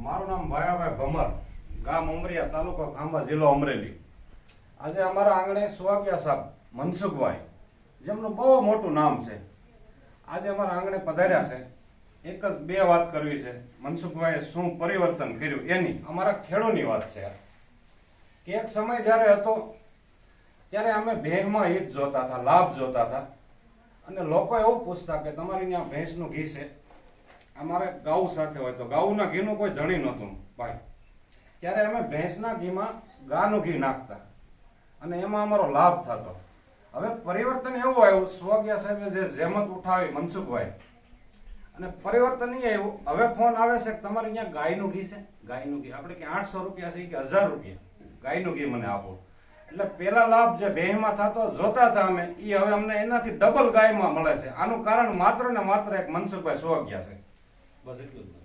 મારું નામ ભાયાભાઈ ભમર, ગામ ઉમરિયા, તાલુકો ખાંભા, જિલ્લો અમરેલી. આજે અમારા આંગણે સુવાગિયા સાહેબ મનસુખભાઈ, જેમનું બહુ મોટું નામ છે, આજે અમારા આંગણે પધાર્યા છે. એક જ બે વાત કરવી છે. મનસુખભાઈએ શું પરિવર્તન કર્યું એની, અમારા ખેડૂની વાત છે કે એક સમય જ્યારે હતો ત્યારે અમે ભેંસમાં હિત જોતા હતા, લાભ જોતા હતા, અને લોકો એવું પૂછતા કે તમારી ત્યાં ભેંસનું ઘી છે, અમારે ગાઉ સાથે હોય તો ગાઉના ઘીનું કોઈ ધણી નહોતું ભાઈ. ત્યારે અમે ભેંસના ઘીમાં ગાનું ઘી નાખતા અને એમાં અમારો લાભ થતો. હવે પરિવર્તન એવું આવ્યું, સુવાગિયા સાહેબે જે જહેમત ઉઠાવી મનસુખભાઈ, અને પરિવર્તન એ આવ્યું. હવે ફોન આવે છે કે તમારે અહીંયા ગાયનું ઘી છે, ગાયનું ઘી આપણે કે 800 રૂપિયા છે કે 1000 રૂપિયા, ગાયનું ઘી મને આપો. એટલે પેલા લાભ જે ભેંસમાં થતો જોતા હતા અમે, એ હવે અમને એનાથી ડબલ ગાયમાં મળે છે. આનું કારણ માત્ર ને માત્ર એક મનસુખભાઈ સુવાગિયા છે. બસ એટલું જ.